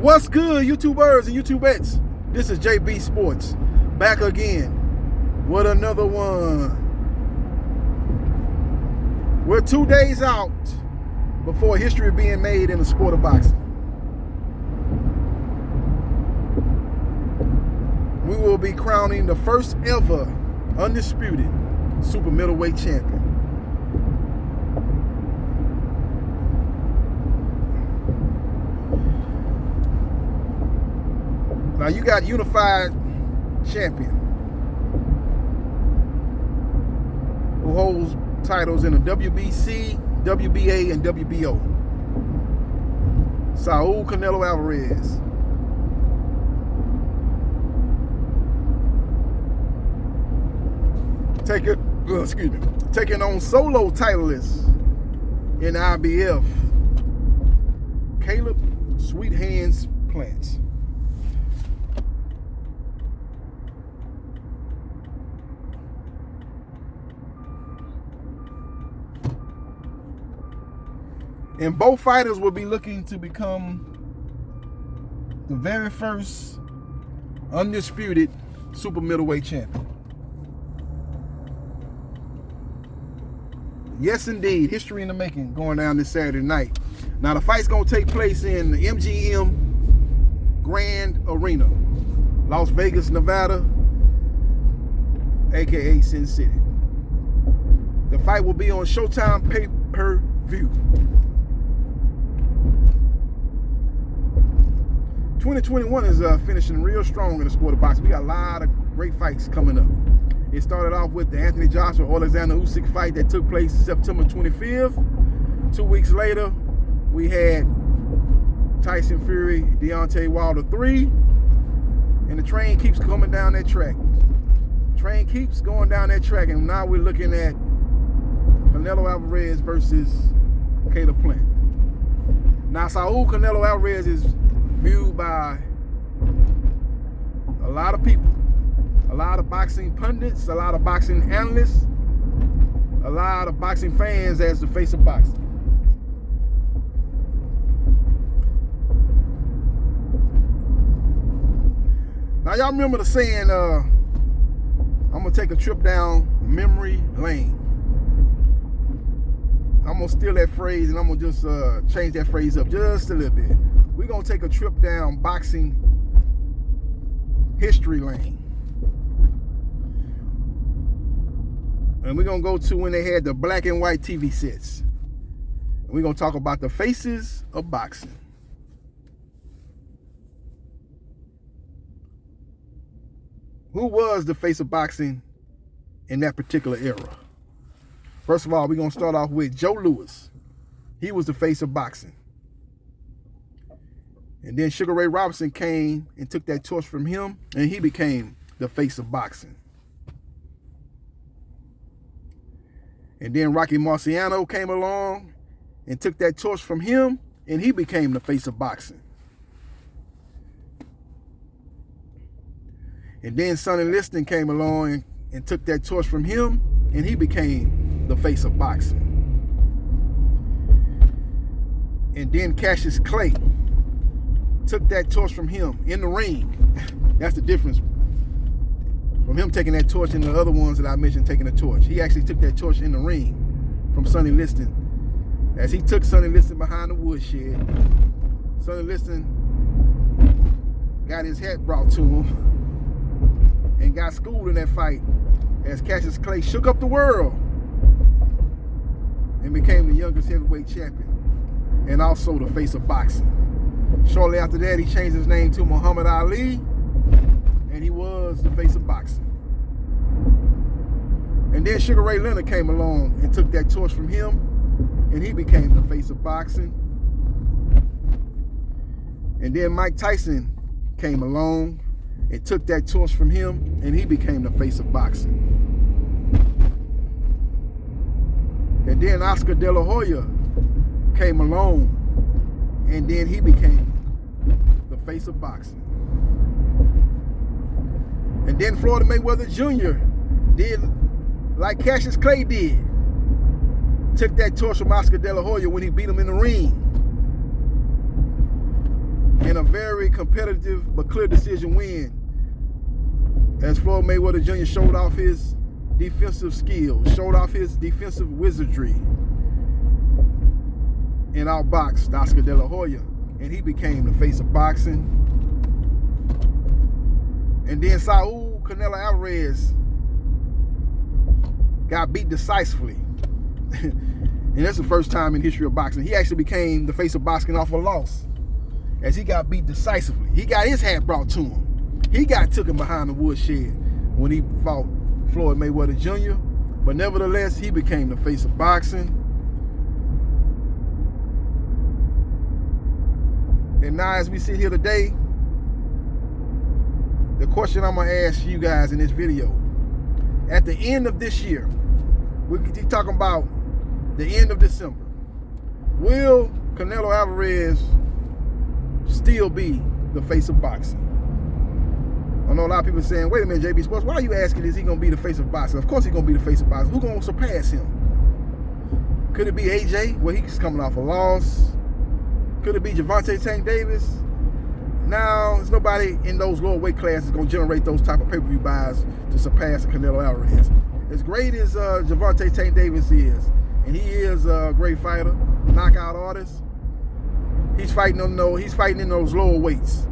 What's good, YouTubers and YouTubettes? This is JBsports back again with another one. We're 2 days out before history being made in the sport of boxing. We will be crowning the first ever undisputed super middleweight champion. Now you got unified champion who holds titles in the WBC, WBA, and WBO. Saul Canelo Alvarez. Taking on solo titleists in IBF, Caleb Sweet Hands Plants. And both fighters will be looking to become the very first undisputed super middleweight champion. Yes, indeed, history in the making going down this Saturday night. Now, the fight's going to take place in the MGM Grand Arena, Las Vegas, Nevada, aka Sin City. The fight will be on Showtime pay-per-view. 2021 is finishing real strong in the sport of boxing. We got a lot of great fights coming up. It started off with the Anthony Joshua-Alexander Usyk fight that took place September 25th. 2 weeks later, we had Tyson Fury, Deontay Wilder 3. And the train keeps coming down that track. Train keeps going down that track, and now we're looking at Canelo Alvarez versus Caleb Plant. Now, Saul Canelo Alvarez is viewed by a lot of people, a lot of boxing pundits, a lot of boxing analysts, a lot of boxing fans as the face of boxing. Now, y'all remember the saying, I'm gonna take a trip down memory lane. I'm gonna steal that phrase and I'm gonna just change that phrase up just a little bit. We're gonna take a trip down boxing history lane. And we're gonna go to when they had the black and white TV sets. And we're gonna talk about the faces of boxing. Who was the face of boxing in that particular era? First of all, we're gonna start off with Joe Louis. He was the face of boxing. And then Sugar Ray Robinson came and took that torch from him, and he became the face of boxing. And then Rocky Marciano came along and took that torch from him, and he became the face of boxing. And then Sonny Liston came along and took that torch from him, and he became the face of boxing. And then Cassius Clay took that torch from him in the ring. That's the difference from him taking that torch and the other ones that I mentioned taking the torch. He actually took that torch in the ring from Sonny Liston. As he took Sonny Liston behind the woodshed, Sonny Liston got his hat brought to him and got schooled in that fight as Cassius Clay shook up the world and became the youngest heavyweight champion and also the face of boxing. Shortly after that, he changed his name to Muhammad Ali, and he was the face of boxing. And then Sugar Ray Leonard came along and took that torch from him, and he became the face of boxing. And then Mike Tyson came along and took that torch from him, and he became the face of boxing. And then Oscar De La Hoya came along, and then he became the face of boxing. And then Floyd Mayweather Jr. did like Cassius Clay did. Took that torch from Oscar De La Hoya when he beat him in the ring. in a very competitive but clear decision win, as Floyd Mayweather Jr. showed off his defensive skills, showed off his defensive wizardry, and outboxed Oscar De La Hoya, and he became the face of boxing. And then Saul Canelo Alvarez got beat decisively. And that's the first time in history of boxing. He actually became the face of boxing off a loss, as he got beat decisively. He got his hat brought to him. He got taken behind the woodshed when he fought Floyd Mayweather Jr. But nevertheless, he became the face of boxing. And now as we sit here today, the question I'm going to ask you guys in this video, at the end of this year, we're talking about the end of December, will Canelo Alvarez still be the face of boxing? I know a lot of people saying, wait a minute, JB Sports, why are you asking, is he going to be the face of boxing? Of course he's going to be the face of boxing. Who's going to surpass him? Could it be AJ, where he's coming off a loss? Could it be Gervonta Tank Davis? Now, there's nobody in those lower weight classes going to generate those type of pay-per-view buys to surpass Canelo Alvarez. As great as Gervonta Tank Davis is, and he is a great fighter, knockout artist, he's fighting in those lower weights.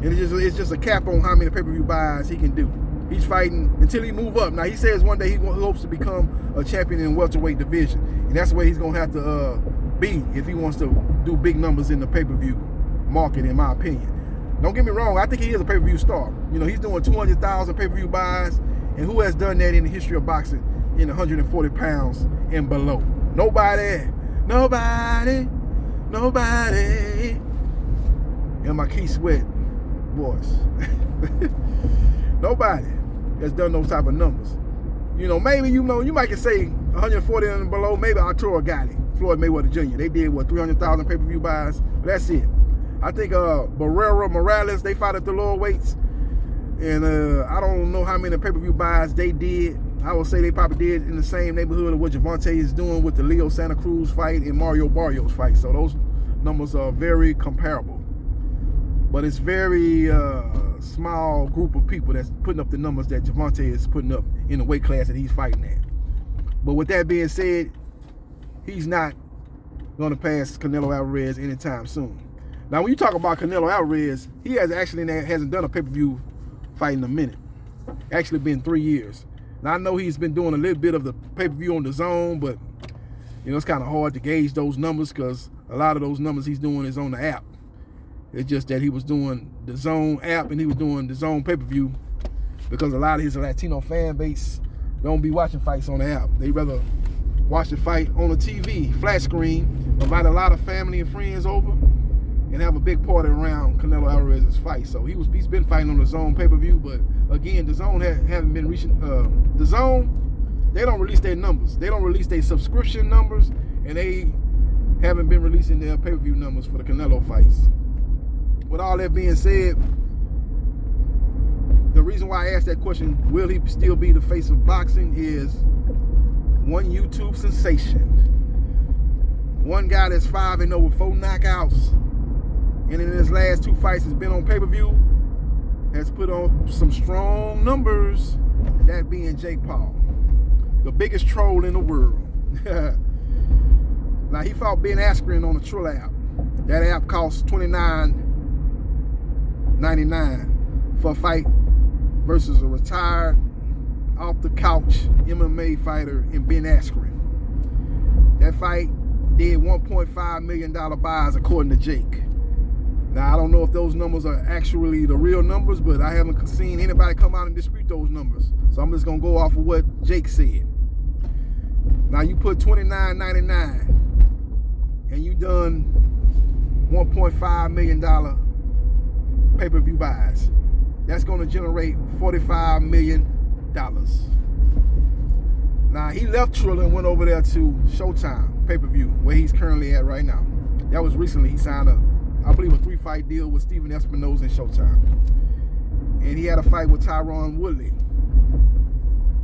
And it's just a cap on how many pay-per-view buys he can do. He's fighting until he move up. Now, he says one day he hopes to become a champion in the welterweight division. And that's where he's going to have to be if he wants to do big numbers in the pay-per-view market, in my opinion. Don't get me wrong, I think he is a pay-per-view star. You know, he's doing 200,000 pay-per-view buys, and who has done that in the history of boxing in 140 pounds and below? Nobody. And my Keith Sweat voice. Nobody has done those type of numbers. You know, maybe, you might can say 140 and below, maybe Arturo got it. Floyd Mayweather Jr. They did, 300,000 pay-per-view buys? But that's it. I think Barrera, Morales, they fought at the lower weights. And I don't know how many pay-per-view buys they did. I would say they probably did in the same neighborhood of what Gervonta is doing with the Leo Santa Cruz fight and Mario Barrios fight. So those numbers are very comparable. But it's very small group of people that's putting up the numbers that Gervonta is putting up in the weight class that he's fighting at. But with that being said, he's not going to pass Canelo Alvarez anytime soon. Now, when you talk about Canelo Alvarez, he hasn't done a pay-per-view fight in a minute. Actually been 3 years. Now, I know he's been doing a little bit of the pay-per-view on DAZN, but it's kind of hard to gauge those numbers because a lot of those numbers he's doing is on the app. It's just that he was doing the DAZN app and he was doing the DAZN pay-per-view because a lot of his Latino fan base don't be watching fights on the app. They rather watch the fight on the TV, flat screen, invite a lot of family and friends over, and have a big party around Canelo Alvarez's fight. So he's been fighting on the DAZN pay-per-view, but again, the DAZN haven't been reaching. The DAZN, they don't release their numbers. They don't release their subscription numbers, and they haven't been releasing their pay-per-view numbers for the Canelo fights. With all that being said, the reason why I asked that question, will he still be the face of boxing, is one YouTube sensation. One guy that's 5-0 with 4 knockouts, and in his last 2 fights has been on pay-per-view, has put on some strong numbers, that being Jake Paul, the biggest troll in the world. Now, he fought Ben Askren on the Trill app. That app costs $29.99 for a fight versus a retired, off-the-couch MMA fighter in Ben Askren. That fight did $1.5 million buys according to Jake. Now, I don't know if those numbers are actually the real numbers, but I haven't seen anybody come out and dispute those numbers. So I'm just going to go off of what Jake said. Now, you put $29.99 and you done $1.5 million pay-per-view buys. That's going to generate $45 million. Now, he left Triller and went over there to Showtime pay-per-view, where he's currently at right now. That was recently. He signed I believe, a 3-fight deal with Steven Espinoza and Showtime. And he had a fight with Tyron Woodley,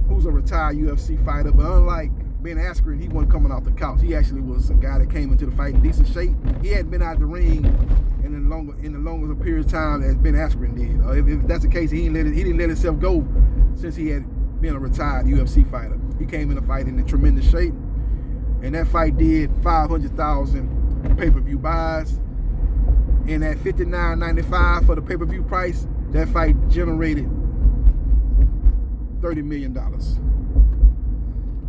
who's a retired UFC fighter, but unlike Ben Askren, he wasn't coming off the couch. He actually was a guy that came into the fight in decent shape. He hadn't been out the ring in in the longest period of time as Ben Askren did. If that's the case, he didn't let himself go since he had been a retired UFC fighter. He came in the fight in tremendous shape, and that fight did 500,000 pay-per-view buys. And at $59.95 for the pay-per-view price, that fight generated $30 million.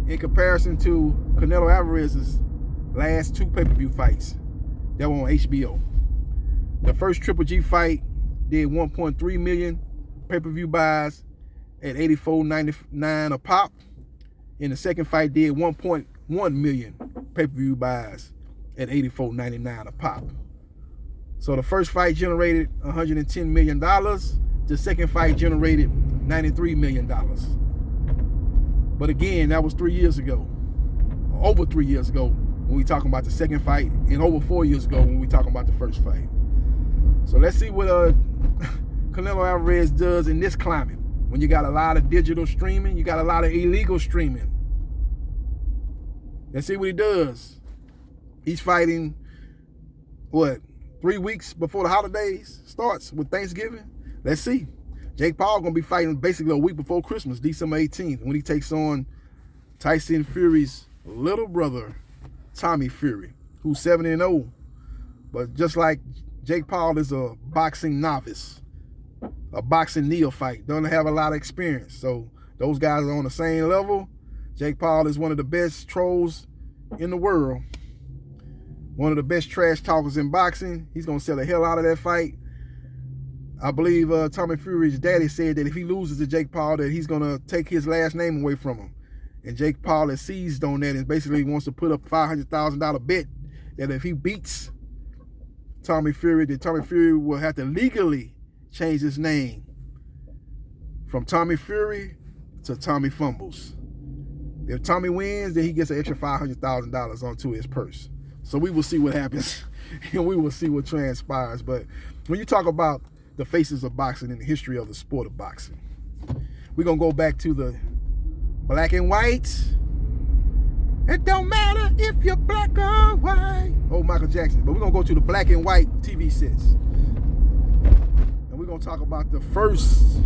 In comparison to Canelo Alvarez's last 2 pay-per-view fights that were on HBO. The first Triple G fight did 1.3 million pay-per-view buys at $84.99 a pop. And the second fight did 1.1 million pay-per-view buys at $84.99 a pop. So the first fight generated $110 million. The second fight generated $93 million. But again, that was 3 years ago. Over 3 years ago when we talking about the second fight, and over 4 years ago when we talking about the first fight. So let's see what Canelo Alvarez does in this climate. When you got a lot of digital streaming, you got a lot of illegal streaming. Let's see what he does. He's fighting, 3 weeks before the holidays starts with Thanksgiving? Let's see. Jake Paul gonna be fighting basically a week before Christmas, December 18th, when he takes on Tyson Fury's little brother, Tommy Fury, who's 7-0. But just like Jake Paul is a boxing novice, a boxing neophyte, doesn't have a lot of experience. So those guys are on the same level. Jake Paul is one of the best trolls in the world. One of the best trash talkers in boxing. He's going to sell the hell out of that fight. I believe Tommy Fury's daddy said that if he loses to Jake Paul, that he's going to take his last name away from him. And Jake Paul has seized on that and basically wants to put up a $500,000 bet that if he beats Tommy Fury, then Tommy Fury will have to legally change his name from Tommy Fury to Tommy Fumbles. If Tommy wins, then he gets an extra $500,000 onto his purse. So we will see what happens, and we will see what transpires. But when you talk about the faces of boxing and the history of the sport of boxing, we're going to go back to the black and white. It don't matter if you're black or white. Oh, Michael Jackson. But we're going to go to the black and white TV sets. And we're going to talk about the first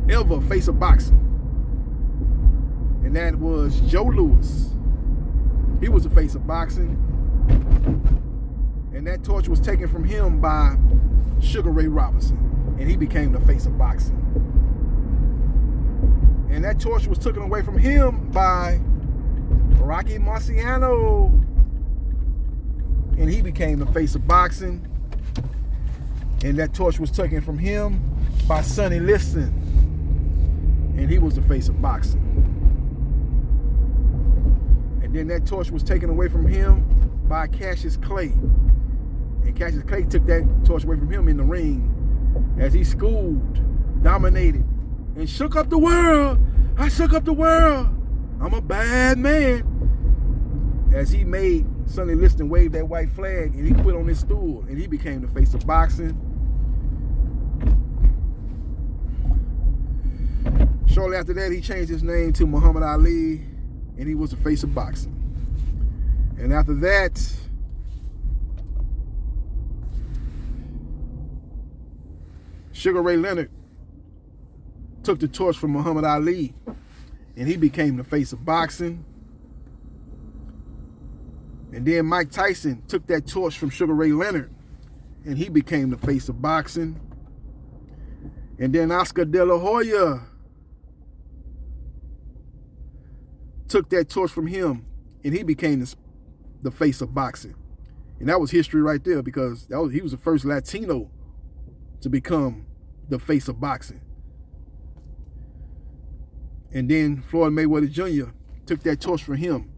ever face of boxing. And that was Joe Louis. He was the face of boxing. And that torch was taken from him by Sugar Ray Robinson. And he became the face of boxing. And that torch was taken away from him by Rocky Marciano. And he became the face of boxing. And that torch was taken from him by Sonny Liston. And he was the face of boxing. And then that torch was taken away from him by Cassius Clay. And Cassius Clay took that torch away from him in the ring as he schooled, dominated, and shook up the world. I shook up the world. I'm a bad man. As he made Sonny Liston wave that white flag and he quit on his stool and he became the face of boxing. Shortly after that, he changed his name to Muhammad Ali and he was the face of boxing. And after that, Sugar Ray Leonard took the torch from Muhammad Ali and he became the face of boxing. And then Mike Tyson took that torch from Sugar Ray Leonard and he became the face of boxing. And then Oscar De La Hoya took that torch from him and he became the face of boxing. And that was history right there because he was the first Latino to become the face of boxing. And then Floyd Mayweather Jr. took that torch from him.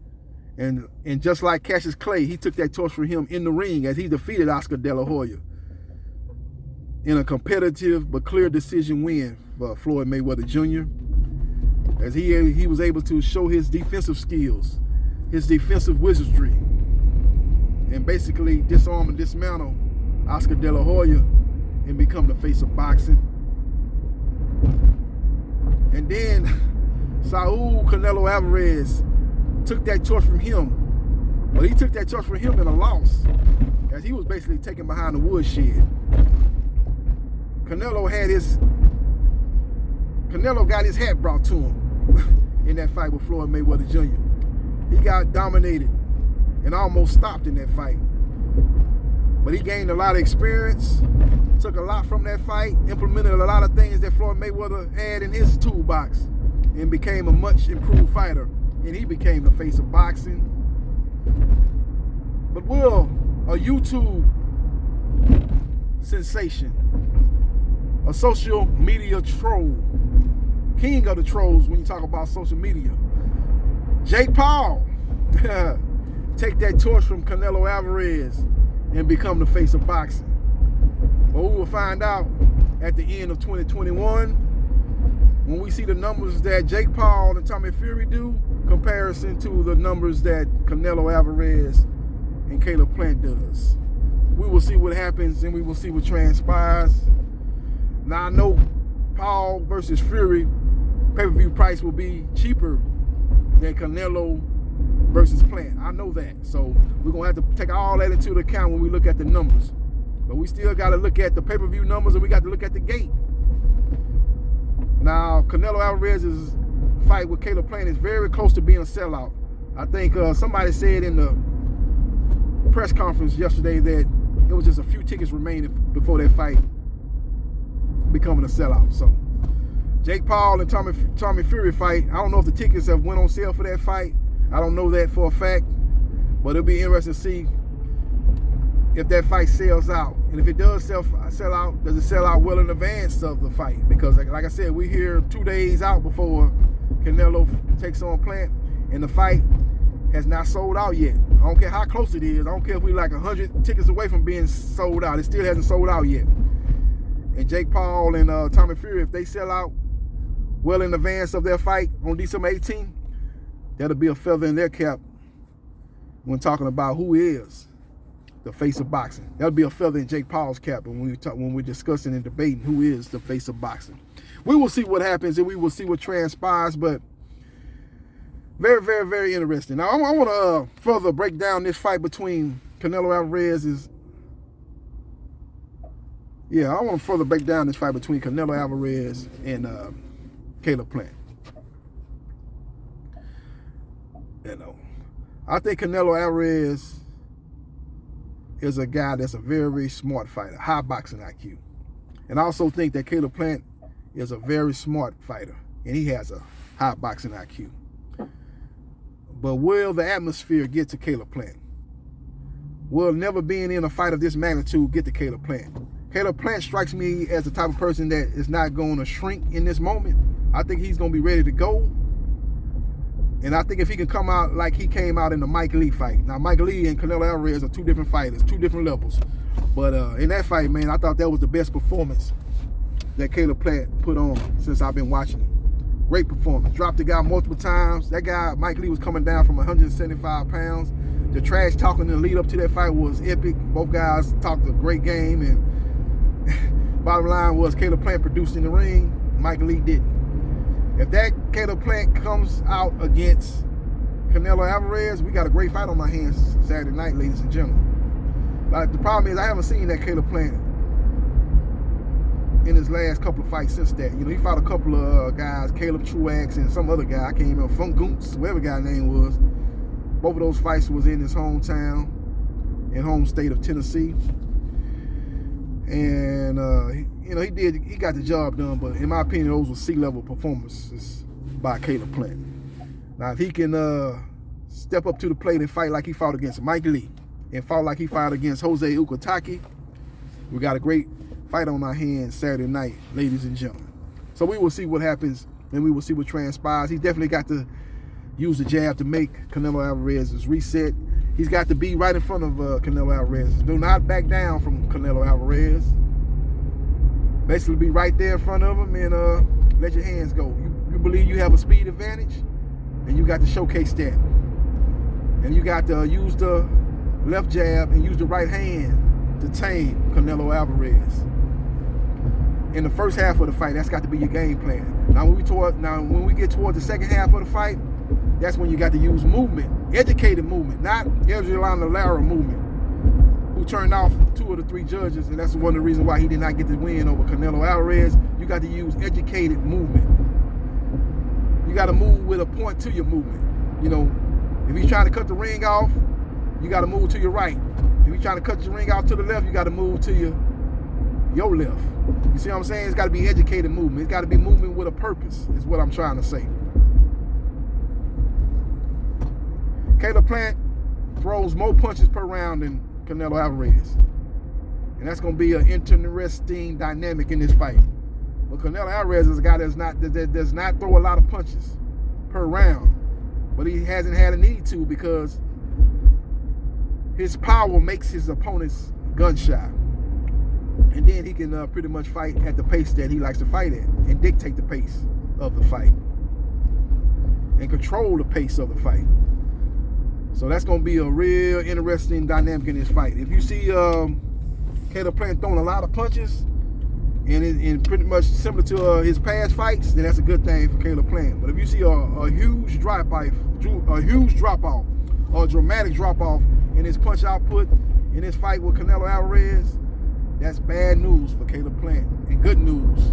And just like Cassius Clay, he took that torch from him in the ring as he defeated Oscar De La Hoya in a competitive but clear decision win for Floyd Mayweather Jr. As he was able to show his defensive skills, his defensive wizardry, and basically disarm and dismantle Oscar De La Hoya and become the face of boxing. And then Saul Canelo Alvarez took that torch from him But he took that torch from him in a loss, as he was basically taken behind the woodshed. Canelo got his hat brought to him in that fight with Floyd Mayweather Jr. He got dominated and almost stopped in that fight. But he gained a lot of experience, took a lot from that fight, implemented a lot of things that Floyd Mayweather had in his toolbox, and became a much improved fighter. And he became the face of boxing. But will a YouTube sensation, a social media troll, king of the trolls when you talk about social media, Jake Paul, take that torch from Canelo Alvarez and become the face of boxing? Well, we will find out at the end of 2021 when we see the numbers that Jake Paul and Tommy Fury do, comparison to the numbers that Canelo Alvarez and Caleb Plant does. We will see what happens and we will see what transpires. Now I know Paul versus Fury pay-per-view price will be cheaper than Canelo versus Plant. I know that. So we're going to have to take all that into account when we look at the numbers. But we still got to look at the pay-per-view numbers and we got to look at the gate. Now, Canelo Alvarez's fight with Caleb Plant is very close to being a sellout. I think somebody said in the press conference yesterday that it was just a few tickets remaining before that fight becoming a sellout. So Jake Paul and Tommy Fury fight, I don't know if the tickets have went on sale for that fight. I don't know that for a fact, but it'll be interesting to see if that fight sells out. And if it does sell out, does it sell out well in advance of the fight? Because like I said, we here 2 days out before Canelo takes on Plant, and the fight has not sold out yet. I don't care how close it is. I don't care if we're like 100 tickets away from being sold out. It still hasn't sold out yet. And Jake Paul and Tommy Fury, if they sell out well in advance of their fight on December 18th, that'll be a feather in their cap when talking about who is the face of boxing. That'll be a feather in Jake Paul's cap when we're discussing and debating who is the face of boxing. We will see what happens and we will see what transpires, but very, very, very interesting. Now, I want to further break down this fight between Canelo Alvarez I want to further break down this fight between Canelo Alvarez and Caleb Plant. You know, I think Canelo Alvarez is a guy that's a very, very smart fighter, high boxing IQ. And I also think that Caleb Plant is a very smart fighter, and he has a high boxing IQ. But will the atmosphere get to Caleb Plant? Will never being in a fight of this magnitude get to Caleb Plant? Caleb Plant strikes me as the type of person that is not going to shrink in this moment. I think he's going to be ready to go. And I think if he can come out like he came out in the Mike Lee fight. Now, Mike Lee and Canelo Alvarez are two different fighters, two different levels. But in that fight, man, I thought that was the best performance that Caleb Plant put on since I've been watching him. Great performance. Dropped the guy multiple times. That guy, Mike Lee, was coming down from 175 pounds. The trash talking in the lead up to that fight was epic. Both guys talked a great game. And bottom line was Caleb Plant produced in the ring. Mike Lee didn't. If that Caleb Plant comes out against Canelo Alvarez, we got a great fight on our hands Saturday night, ladies and gentlemen. But the problem is I haven't seen that Caleb Plant in his last couple of fights since that. You know, he fought a couple of guys, Caleb Truax and some other guy. I can't remember, Fungoons, whatever guy's name was. Both of those fights was in his hometown, in home state of Tennessee. And you know, he got the job done, but in my opinion, those were C-level performances by Caleb Plant. Now, if he can step up to the plate and fight like he fought against Mike Lee and fought like he fought against Jose Ukatake, we got a great fight on our hands Saturday night, ladies and gentlemen. So we will see what happens and we will see what transpires. He's definitely got to use the jab to make Canelo Alvarez's reset. He's got to be right in front of Canelo Alvarez. Do not back down from Canelo Alvarez. Basically be right there in front of him and let your hands go. You believe you have a speed advantage, and you got to showcase that. And you got to use the left jab and use the right hand to tame Canelo Alvarez. In the first half of the fight, that's got to be your game plan. Now when we get toward the second half of the fight, that's when you got to use movement Educated movement, not Adriano Lara movement, who turned off 2 of the 3 judges, and that's one of the reasons why he did not get the win over Canelo Alvarez. You got to use educated movement. You got to move with a point to your movement. You know, if you're trying to cut the ring off, you got to move to your right. If you're trying to cut your ring off to the left, you got to move to your left. You see what I'm saying? It's got to be educated movement. It's got to be movement with a purpose, is what I'm trying to say. Caleb Plant throws more punches per round than Canelo Alvarez. And that's going to be an interesting dynamic in this fight. But Canelo Alvarez is a guy that does not throw a lot of punches per round. But he hasn't had a need to, because his power makes his opponents gun shy. And then he can pretty much fight at the pace that he likes to fight at, and dictate the pace of the fight, and control the pace of the fight. So that's going to be a real interesting dynamic in this fight. If you see Caleb Plant throwing a lot of punches, and pretty much similar to his past fights, then that's a good thing for Caleb Plant. But if you see a huge drop-off, or a dramatic drop-off in his punch output in this fight with Canelo Alvarez, that's bad news for Caleb Plant and good news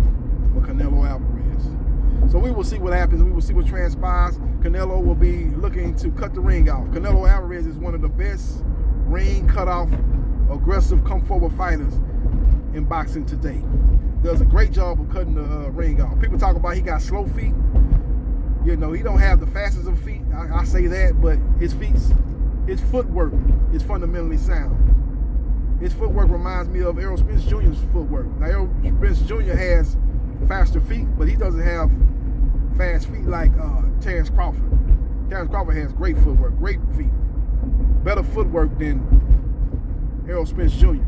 for Canelo Alvarez. So we will see what happens. We will see what transpires. Canelo will be looking to cut the ring off. Canelo Alvarez is one of the best ring cut-off, aggressive, come-forward fighters in boxing today. Does a great job of cutting the ring off. People talk about he got slow feet. You know, he don't have the fastest of feet. I say that, but his footwork is fundamentally sound. His footwork reminds me of Errol Spence Jr.'s footwork. Now, Errol Spence Jr. has faster feet, but he doesn't have fast feet like Terrence Crawford. Terrence Crawford has great footwork, great feet. Better footwork than Errol Spence Jr.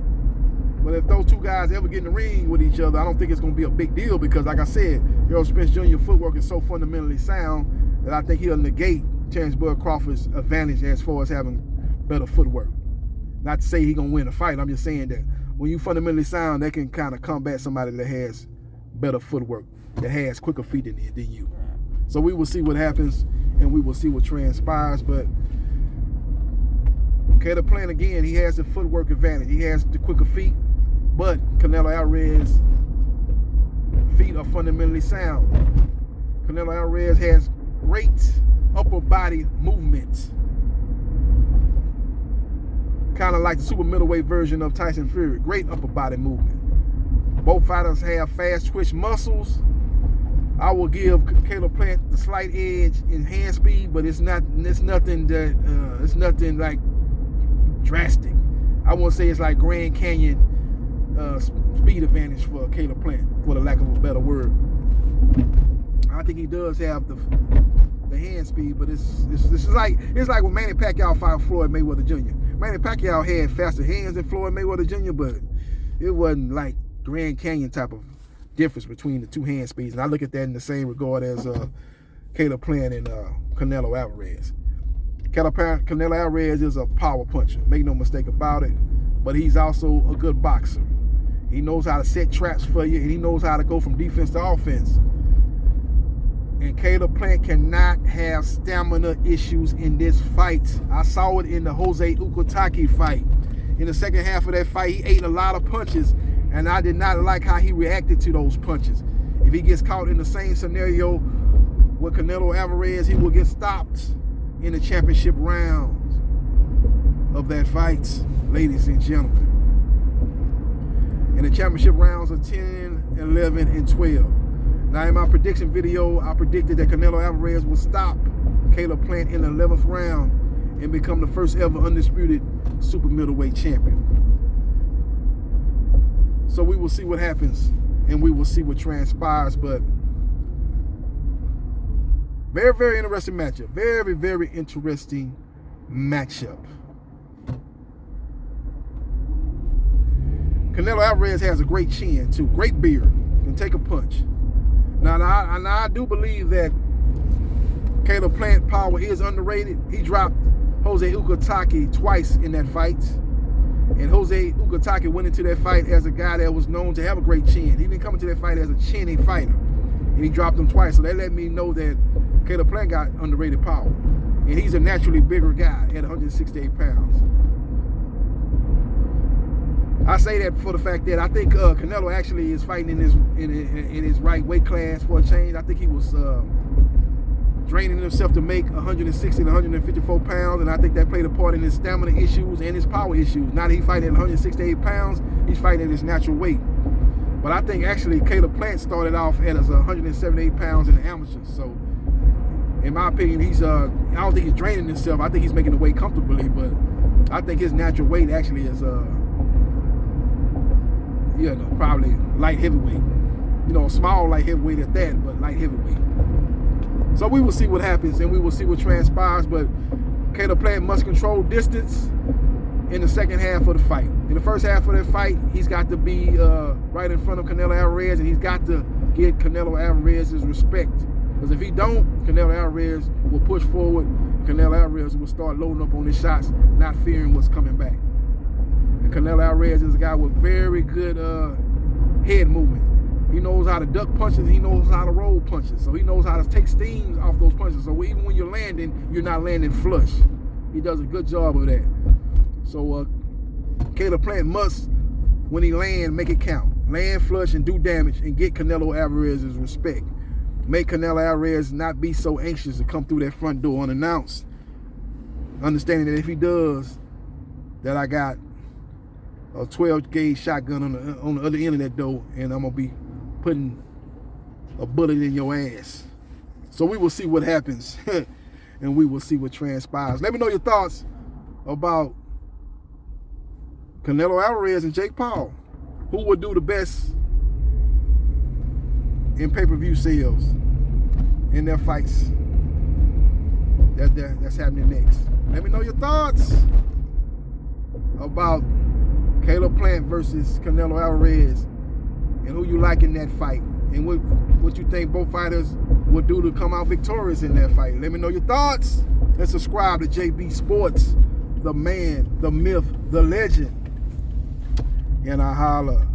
But if those two guys ever get in the ring with each other, I don't think it's going to be a big deal, because, like I said, Errol Spence Jr. footwork is so fundamentally sound that I think he'll negate Terrence Bud Crawford's advantage as far as having better footwork. Not to say he's going to win a fight. I'm just saying that when you fundamentally sound, they can kind of combat somebody that has better footwork, that has quicker feet than you. So we will see what happens, and we will see what transpires. But Caleb Plant, again, he has the footwork advantage. He has the quicker feet. But Canelo Alvarez's feet are fundamentally sound. Canelo Alvarez has great upper body movement. Kind of like the super middleweight version of Tyson Fury. Great upper body movement. Both fighters have fast twitch muscles. I will give Caleb Plant the slight edge in hand speed, but it's nothing like drastic. I won't say it's like Grand Canyon speed advantage for Caleb Plant, for the lack of a better word. I think he does have the hand speed, but it's like when Manny Pacquiao fought Floyd Mayweather Jr. Manny Pacquiao had faster hands than Floyd Mayweather Jr., but it wasn't like Grand Canyon type of difference between the two hand speeds. And I look at that in the same regard as Caleb Plant and Canelo Alvarez. Canelo Alvarez is a power puncher, make no mistake about it, but he's also a good boxer. He knows how to set traps for you, and he knows how to go from defense to offense. And Caleb Plant cannot have stamina issues in this fight. I saw it in the Jose Ukutaki fight. In the second half of that fight, he ate a lot of punches, and I did not like how he reacted to those punches. If he gets caught in the same scenario with Canelo Alvarez, he will get stopped in the championship rounds of that fight, ladies and gentlemen. And the championship rounds are 10, 11, and 12. Now, in my prediction video, I predicted that Canelo Alvarez will stop Caleb Plant in the 11th round and become the first ever undisputed super middleweight champion. So we will see what happens, and we will see what transpires. But very, very interesting matchup. Very, very interesting matchup. Canelo Alvarez has a great chin, too. Great beard. Can take a punch. Now I do believe that Caleb Plant power is underrated. He dropped Jose Ukutaki twice in that fight. And Jose Ukutaki went into that fight as a guy that was known to have a great chin. He didn't come into that fight as a chinny fighter. And he dropped him twice. So that let me know that Caleb Plant got underrated power. And he's a naturally bigger guy at 168 pounds. I say that for the fact that I think Canelo actually is fighting in his right weight class for a change. I think he was draining himself to make 160 to 154 pounds, and I think that played a part in his stamina issues and his power issues. Now that he's fighting at 168 pounds, he's fighting at his natural weight. But I think actually Caleb Plant started off at 178 pounds in the amateurs. So in my opinion, I don't think he's draining himself. I think he's making the weight comfortably, but I think his natural weight actually is probably light heavyweight. Small light heavyweight at that, but light heavyweight. So we will see what happens, and we will see what transpires, but Caleb Plant must control distance in the second half of the fight. In the first half of that fight, he's got to be right in front of Canelo Alvarez, and he's got to get Canelo Alvarez's respect. Because if he don't, Canelo Alvarez will push forward, and Canelo Alvarez will start loading up on his shots, not fearing what's coming back. And Canelo Alvarez is a guy with very good head movement. He knows how to duck punches. He knows how to roll punches. So he knows how to take steam off those punches. So even when you're landing, you're not landing flush. He does a good job of that. So Caleb Plant must, when he land, make it count. Land flush and do damage and get Canelo Alvarez's respect. Make Canelo Alvarez not be so anxious to come through that front door unannounced. Understanding that if he does, that I got a 12-gauge shotgun on the other end of that door, and I'm going to be putting a bullet in your ass. So we will see what happens, and we will see what transpires. Let me know your thoughts about Canelo Alvarez and Jake Paul. Who will do the best in pay-per-view sales in their fights that's happening next? Let me know your thoughts about Caleb Plant versus Canelo Alvarez, and who you like in that fight, and what you think both fighters will do to come out victorious in that fight. Let me know your thoughts, and subscribe to JB Sports, the man, the myth, the legend, and I holla.